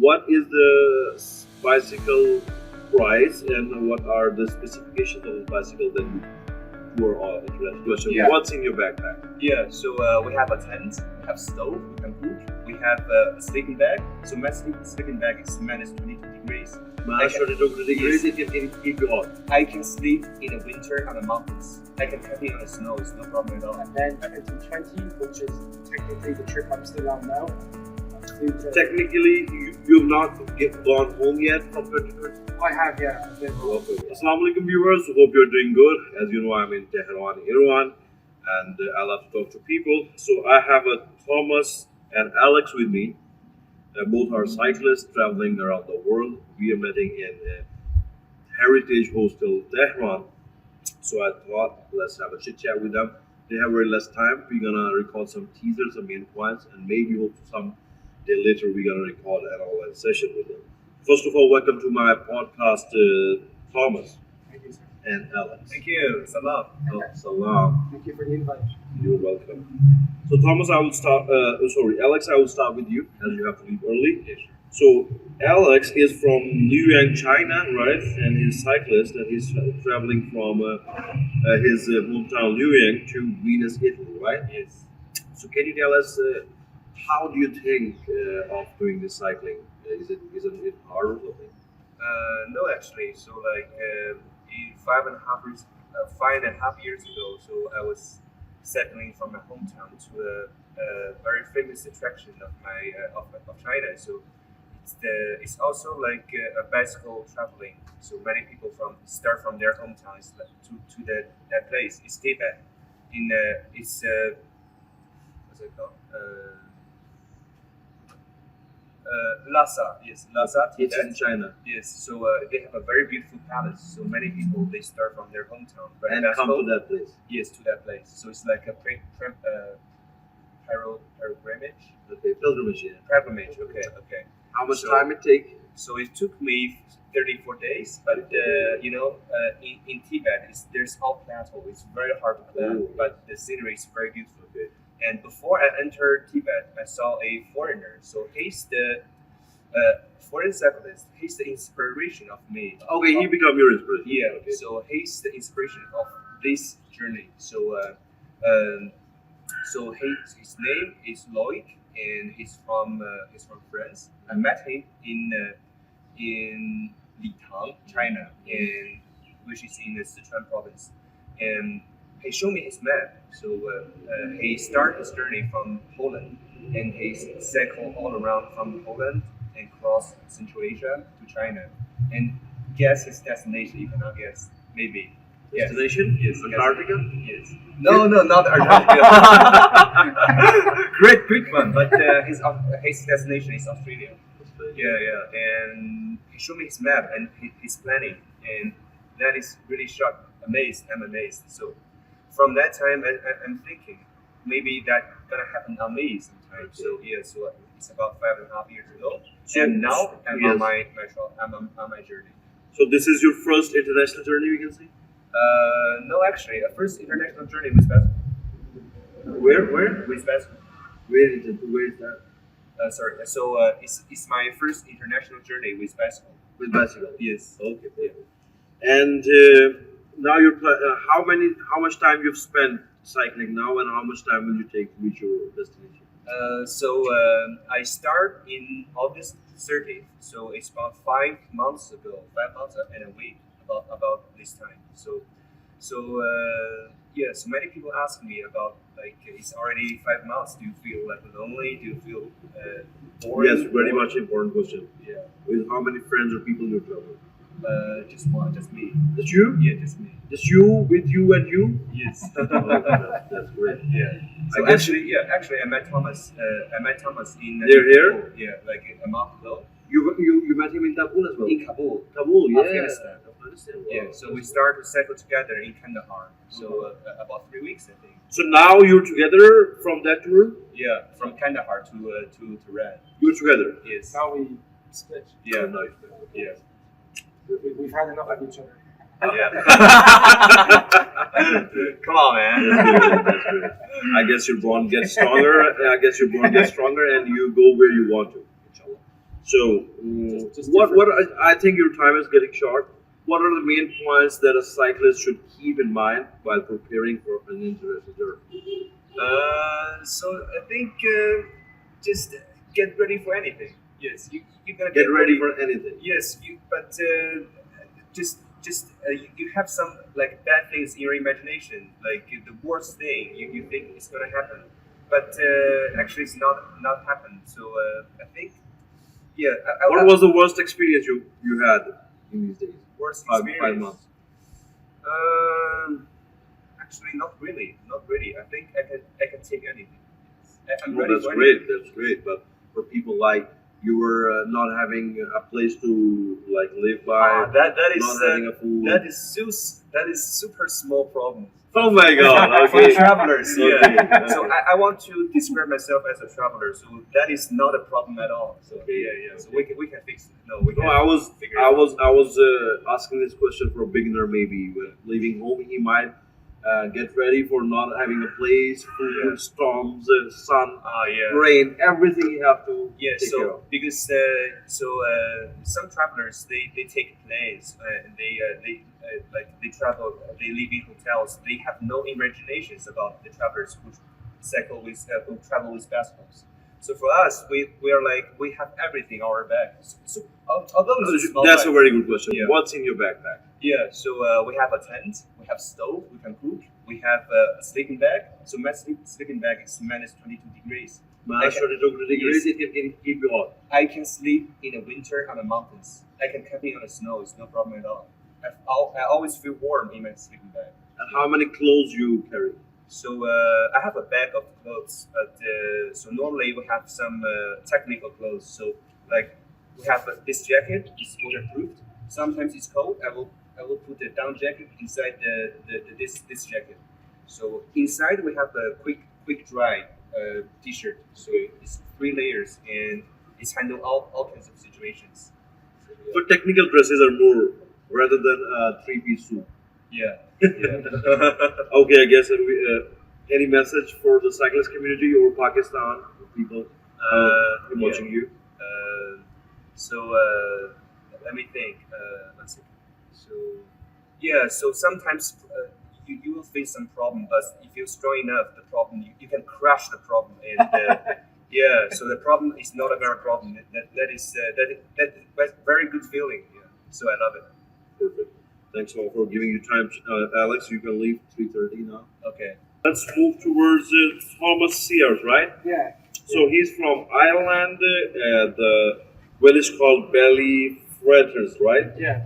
what is the bicycle price and what are the specifications of the bicycle that you are all interested? So Yeah. what's in your backpack? Yeah, so we have a tent, we have stove, we can cook, we have a sleeping bag. So my sleeping bag is minus 22 degrees. Minus 22 degrees, it can keep you hot. I can sleep in the winter on the mountains. I can camping on the snow, it's no problem at all. And then 2020, which is technically the trip I'm still on now. Technically, you've not gone home yet from 2020? I have, yeah. I've been home. Okay. Assalamu alaikum viewers, hope you're doing good. As you know, I'm in Tehran, Iran, and I love to talk to people. So I have Thomas and Alex with me. Both are cyclists traveling around the world. We are meeting in Heritage Hostel, Tehran. So I thought, let's have a chit chat with them. They have very less time. We're gonna record some teasers, some main points, and maybe hope some day later we're gonna record an online session with them. First of all, welcome to my podcast, Thomas Thank you, sir. and Alex. Thank you, salam. Oh, salam. Thank you for the invite. You're welcome. So Thomas, I will start. Alex, I will start with you as you have to leave early. Yes. So Alex is from Luoyang, China, right? And he's a cyclist, and he's traveling from his hometown Luoyang to Venice, Italy, right? Yes. So can you tell us how do you think of doing this cycling? Isn't it hard or something? No, actually. So like 5.5 years ago, so I was cycling from my hometown to a very famous attraction of my of China. So it's also like a bicycle traveling. So many people start from their hometowns to that place. It's Tibet. It's what's it called? Lhasa, yes, Lhasa, It's Tibet. in China. Yes, so they have a very beautiful palace. So many people they start from their hometown, but And come to that place. Yes, to that place. So it's like a pilgrimage. Okay, pilgrimage, yeah. Pilgrimage. Okay, okay. How much So- time it take? So it took me 34 days, but in Tibet, there's all plateau. It's very hard to climb, Oh. but the scenery is very beautiful. Okay. And before I entered Tibet, I saw a foreigner. So he's the foreign cyclist. He's the inspiration of me. Okay, he become your inspiration. Yeah. Okay. So he's the inspiration of this journey. So his name is Lloyd, and he's from France. I met him in Litang, China, and which is in the Sichuan province. And he showed me his map. So he started his journey from Poland, and he cycled all around from Poland and crossed Central Asia to China. And guess his destination. You cannot guess. Maybe. Yes. Destination? Yes. Antarctica? Yes. No, not Antarctica. Great one. But his destination is Australia. Yeah. And he showed me his map and his planning, and that is really shocked. I'm amazed. So from that time, I'm thinking maybe that gonna happen on me sometime. So yeah, so it's about 5.5 years ago, So- and now I'm yes. on my journey. So this is your first international journey, we can say? No, actually, a first international journey with bicycle. Where? With bicycle. Where is it? Where is that? Sorry. So it's my first international journey with bicycle. With bicycle? Yes. Okay. Yeah. And now how much time you've spent cycling now, and how much time will you take to reach your destination? I start in August 30th. So it's about 5 months ago, 5 months and a week about this time. So many people ask me about like it's already 5 months. Do you feel like lonely? Do you feel bored? Yes, very much important question. Yeah. With how many friends or people you travel? Just one, just me. Just you? Yeah, just me. Just you with you and you? Yes. That's great. Yeah. So I guess actually, I met Thomas. In They're here? Kabul. Yeah, like a month ago you met him in Kabul as well. in Kabul. Kabul, yeah. Afghanistan. Afghanistan. Yeah. Wow. So we started to cycle together in Kandahar. So about 3 weeks, I think. So now you're together from that tour? Yeah, from Kandahar to TEHRAN. You're together. Yes. Now we split. Yeah. Oh, nice. Yeah. We've had enough of each other. Yeah. Come on, man. That's good. I guess your bond gets stronger. And you go where you want to, inshallah. So, Just what different. I think your time is getting short. What are the main points that a cyclist should keep in mind while preparing for an interesting journey? So I think just get ready for anything. Yes, you're gonna Get get ready ready. for anything. Yes, but just you have some like bad things in your imagination, like the worst thing you think is gonna happen, but actually it's not happen. So I think yeah, What was the worst experience you had in these days? worst 5 experience. months. Um, Actually, not really. I think I can take anything. I'm No, ready that's for great. anything. That's great. But for people like you were not having a place to like live by, That is not having a food. that is super small problem. Oh my God! For Okay. travelers, yeah. Okay. So I want to describe myself as a traveler. So that is not a problem at all. So Okay. yeah. So we can fix it. No, we No, can. I was figure it I out. was I was asking this question for a beginner. Maybe when leaving home, he might get ready for not having a place, food, Yeah. storms, sun, Yeah. rain, everything you have to Yeah, take care of. so because some travelers they take planes and they like they travel they live in hotels. They have no imaginations about the travelers who travel with bicycles. So for us, we are like we have everything on our back. So although it's a small That's a bag, very good question. Yeah. What's in your backpack? yeah. So we have a tent, we have stove, we can cook, we have a sleeping bag. So my sleeping bag is minus 22 degrees. Minus Okay. 22 degrees, it can keep you hot. I can sleep in the winter on the mountains. I can camping on the snow. It's no problem at all. I always feel warm in my sleeping bag. And how many clothes you carry? So I have a bag of clothes. But, so normally we have some technical clothes. So like we have this jacket. It's waterproof. Sometimes it's cold. I will put the down jacket inside this jacket. So inside we have a quick dry t-shirt. So it's 3 layers and it's handle all kinds of situations. So, So technical dresses are more rather than a three-piece suit. yeah. Yeah. Okay, I guess any message for the cyclist community or Pakistan people watching Yeah. you? So let me think. One second. So yeah. So sometimes you will face some problem, but if you're strong enough, the problem you can crush the problem. And yeah. So the problem is not a very problem. That's very good feeling. Yeah. So I love it. Perfect. Thanks all for giving you time, Alex. You can leave 3:30 now. Okay. Let's move towards Thomas Sears, right? Yeah. So he's from Ireland. The village called Ballyfretters, right? Yeah.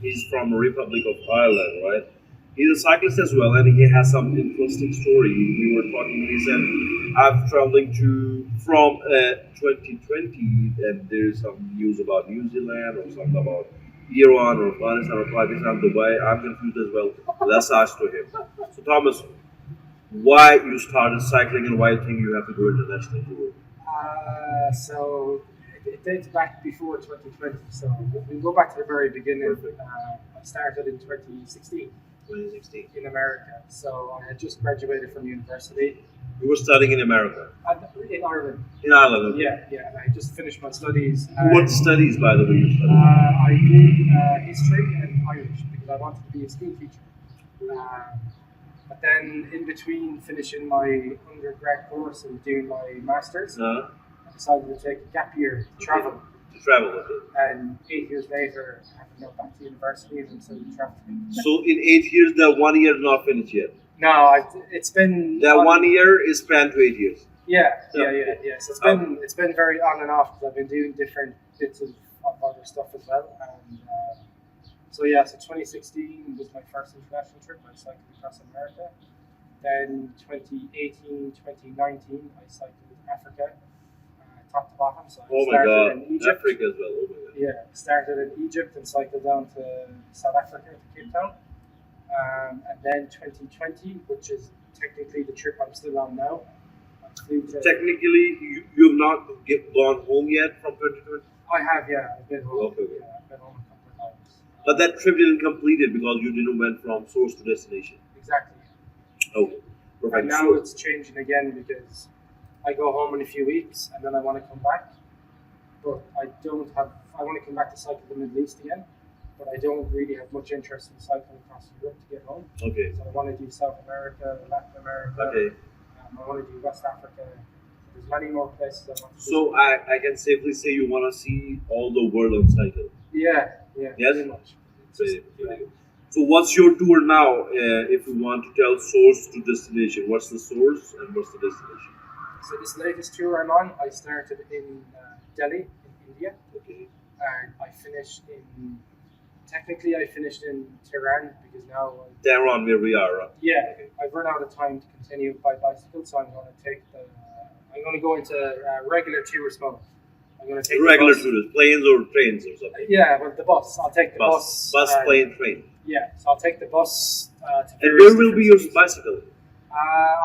He's from the Republic of Ireland, right? He's a cyclist as well, and he has some interesting story. We were talking. He said, "I'm traveling to from 2020, and there's some news about New Zealand or something about Iran or Afghanistan or Pakistan, Dubai. I'm confused as well. Let's ask to him. So, Thomas, why you started cycling and why you think you have to do international tour? So it dates back before 2020. So we go back to the very beginning. Perfect. I started in 2016 2016. in America. So I had just graduated from university You were studying in America, in Ireland. in Ireland. Okay. Yeah. And I just finished my studies. What studies, by the way, you studied? I did history and Irish because I wanted to be a school teacher. But then, in between finishing my undergrad course and doing my master's, I decided to take a gap year to travel. To travel, okay. And 8 years later, I haven't gone back to university and I'm still traveling. So in 8 years, the 1 year not finished yet. No, it's been The 1 year is spanned to 8 years. Yeah. So it's been very on and off because I've been doing different bits of other stuff as well. And so 2016 was my first international trip. I cycled across America. Then 2018, 2019, I cycled Africa, top to bottom. So I Oh my started God, in Egypt. Africa as well. Oh my God. Yeah, started in Egypt and cycled down to South Africa to Cape Town. And then 2020, which is technically the trip I'm still on now. I flew to, Technically, you have not gone home yet from 2020, I have, yeah. I've been home. Okay. Yeah, I've been home a couple of times. but that trip didn't complete it because you didn't went from source to destination. Exactly. Okay, perfect. And now it's changing again because I go home in a few weeks and then I want to come back. but I don't have. I want to come back to cycle the Middle East again, but I don't really have much interest in cycling across Europe to get home. Okay. So I want to do South America, Latin America. Okay. I want to do West Africa. There's many more places I want to So visit. I can safely say you want to see all the world on cycle. Yeah, Yes? pretty much. Very good. So what's your tour now? If you want to tell source to destination, what's the source and what's the destination? So this latest tour I'm on, I started in Delhi, in India, Okay. and I finished in. Technically, I finished in Tehran because now. TEHRAN, where we are. Yeah, I've run out of time to continue by bicycle, so I'm going to take the. I'm going to go into regular tourist mode. I'm going to take Regular the bus. tourists, planes or trains or something. Yeah, well, the bus. I'll take the bus. Bus, plane, train. Yeah, so I'll take the bus. To And various where will different be your cities. bicycle?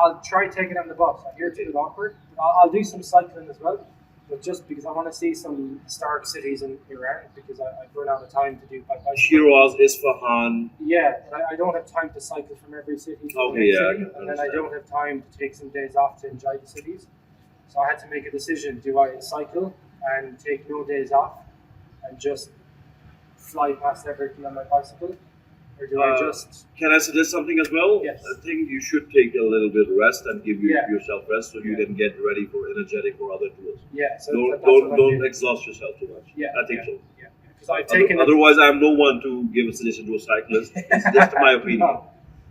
I'll try taking it on the bus. I hear it's a bit awkward. But I'll do some cycling as well. But just because I want to see some historic cities in Iran, because I've run out of time to do by bicycle. Shiraz, Isfahan. Yeah, but I don't have time to cycle from every city to Okay, the next yeah, I city, can and then I understand. don't have time to take some days off to enjoy the cities. So I had to make a decision: do I cycle and take no days off and just fly past everything on my bicycle, or do I just? Can I suggest something as well? Yes. I think you should take a little bit rest and give Yeah. yourself rest so you Yeah. can get ready for energetic for other tours. Yeah, so Don't that's what I don't did. exhaust yourself too much. Yeah, I think so. Yeah, because I've taken. Otherwise, I'm no one to give a suggestion to a cyclist. It's just my opinion. No.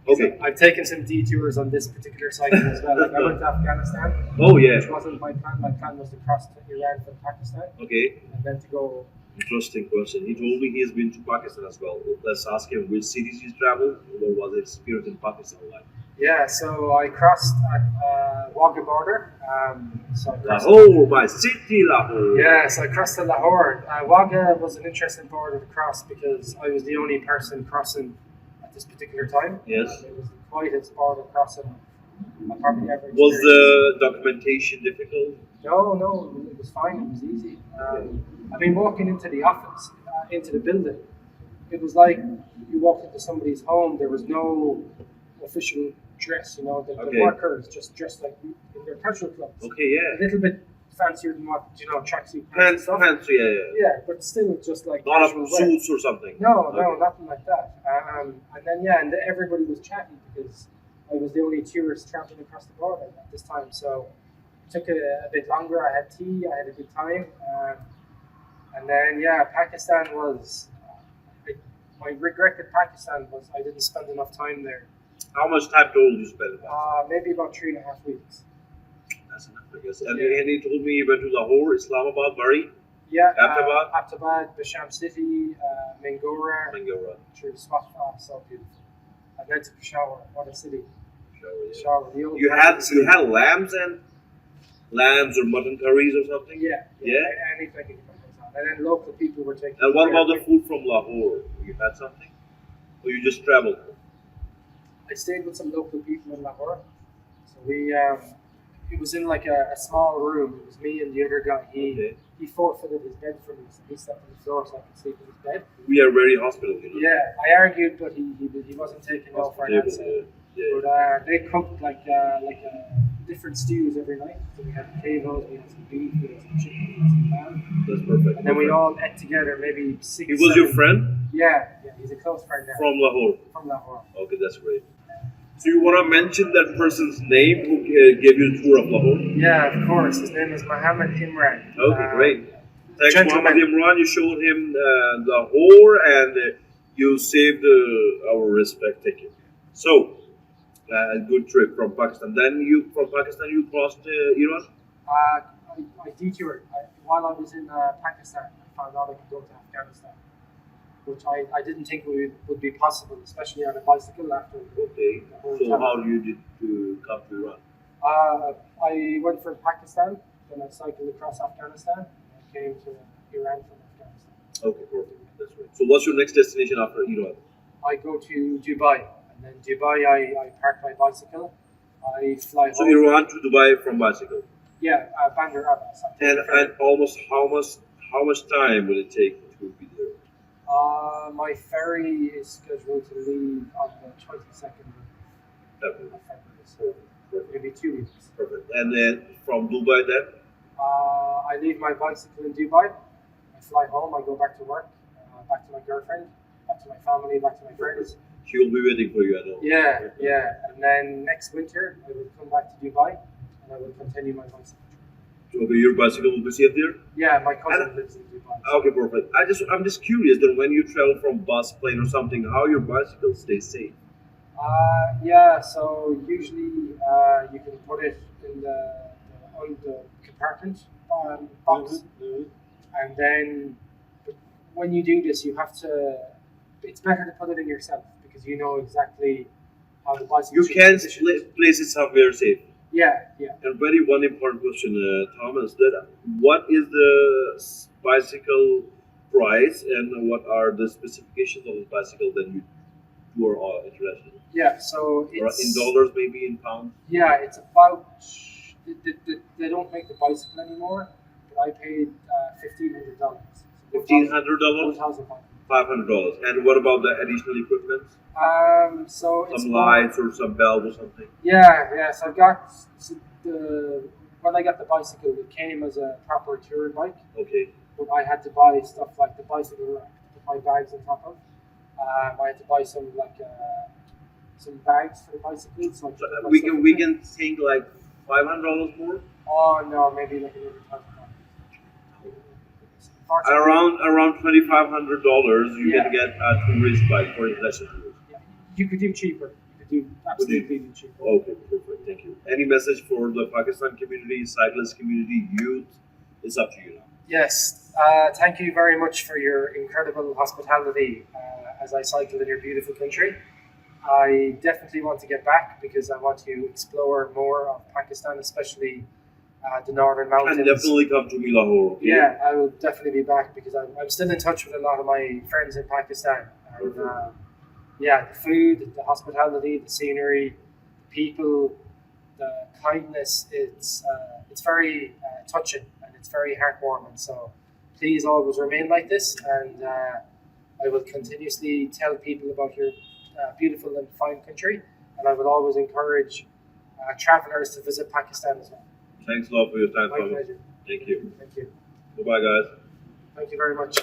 Okay. I've taken some detours on this particular cycle as well. Like I went to Afghanistan, Oh yeah. which wasn't my plan. My plan was to cross to Iran from Pakistan Okay. and then to go. Interesting question. He told me he's been to Pakistan as well. Let's ask him which cities he's traveled. What was his experience in Pakistan like? Yeah, so I crossed at Wagah border. So I crossed. Lahore, my city, Lahore. Yeah, so I crossed to Lahore. Wagah was an interesting border to cross because I was the only person crossing at this particular time. Yes. It was the quietest border crossing I probably ever Was experienced. the documentation difficult? No, it was fine. It was easy. I mean, walking into the office, into the building, it was like you walked into somebody's home. There was no official dress, the Okay. workers just dressed like in their casual clothes. Okay, A yeah. little bit fancier than what, tracksuit pants and Pants, stuff. pants, yeah. Yeah, but still just like Not casual of wear. suits or something. No, Okay. nothing like that. And then, everybody was chatting because I was the only tourist traveling across the border at this time. So it took a bit longer. I had tea, I had a good time. And then, Pakistan was. My regret with Pakistan was I didn't spend enough time there. How much time total you spend in that? Maybe about 3.5 weeks. That's enough, I guess. And, Yeah. and he told me he went to Lahore, Islamabad, Bari, Yeah, Aftabad? Aftabad, Basham City, Mingora, Mangora. through Swatha, so beautiful. And then to Peshawar, what a city. Peshawar, yeah. Peshawar, the old You had lambs or mutton curries or something? Yeah. Yeah? Anything you can put on. And then local people were taking. And what about the food from Lahore? You had something? Or you just traveled? I stayed with some local people in Lahore. So we, it was in like a small room. It was me and the other guy. Okay. He forfeited his bed for me, so he slept on the floor so I could sleep in his bed. We are very hospitable, Yeah, I argued, but he wasn't taking no for an answer. Yeah. But they cooked like different stews every night. So we had potatoes, we had some beef, we had some chicken, we had some lamb. That's perfect. And then we all ate together, maybe 6. He was your 7. friend Yeah, he's a close friend now. from Lahore. From Lahore. Okay, that's great. So you want to mention that person's name who gave you a tour of Lahore? Yeah, of course. His name is Mohammed Imran. Okay, great. Thanks, gentleman. Muhammad Imran. You showed him Lahore and you saved our respect. Thank you. So, good trip from Pakistan. Then from Pakistan you crossed Iran? I detoured. While I was in Pakistan, I found out I could go to Afghanistan, which I didn't think would be possible, especially on a bicycle after Okay. the whole So time. how did you come to Iran? I went from Pakistan, then I cycled across Afghanistan, and came to Iran from Afghanistan. Okay, perfect. That's great. So what's your next destination after Iran? I go to Dubai, and then Dubai I park my bicycle. I fly So home. Iran to Dubai from bicycle. Yeah, Bandar Abbas. I take And the ferry. and almost how much time will it take to be there? My ferry is scheduled to leave on the 22nd February. of February, so maybe 2 weeks. Perfect. And then from Dubai then? I leave my bicycle in Dubai. I fly home. I go back to work, back to my girlfriend, back to my family, back to my friends. She will be waiting for you, I know. Yeah, yeah. And then next winter, I will come back to Dubai, and I will continue my bicycle trip. Okay, your bicycle will be safe there? Yeah, my cousin lives in Dubai. Okay, perfect. I'm just curious that when you travel from bus, plane, or something, how your bicycle stays safe. Yeah, so usually you can put it in on the compartment box, and then when you do this, you have to. It's better to put it in yourself because you know exactly how the bicycle. You should can be positioned. place it somewhere safe. Yeah, yeah. And very one important question, Thomas, that what is the bicycle price and what are the specifications of the bicycle that you are all interested in? Yeah, so Or it's in dollars, maybe in pounds? yeah, it's about they don't make the bicycle anymore, but I paid $1,500. $1,500? $500. And what about the additional equipment? So it's Some more- lights or some bells or something? Yeah. So I got when I got the bicycle, it came as a proper touring bike, Okay. but I had to buy stuff like the bicycle rack to put my bags on top of. I had to buy some some bags for the bicycle. So I could So put my we stuff can in we there. can think like $500 more? Oh no, maybe like another $1,000. Around $2,500 you Yeah. can get a tourist bike for international tourists. Yeah, you could do cheaper. You could do absolutely cheaper. Okay, perfect. Thank you. Any message for the Pakistan community, cyclist community, youth? It's up to you now. Yes, thank you very much for your incredible hospitality as I cycle in your beautiful country. I definitely want to get back because I want to explore more of Pakistan, especially the northern mountains. And definitely come to me, Lahore. Okay? Yeah, I will definitely be back because I'm still in touch with a lot of my friends in Pakistan. And, yeah, the food, the hospitality, the scenery, the people, the kindness, it's very touching and it's very heartwarming. So please always remain like this, and I will continuously tell people about your beautiful and fine country, and I will always encourage travelers to visit Pakistan as well. Thanks a lot for your time, My Thomas. pleasure. Thank you. Thank you. Bye-bye, guys. Thank you very much.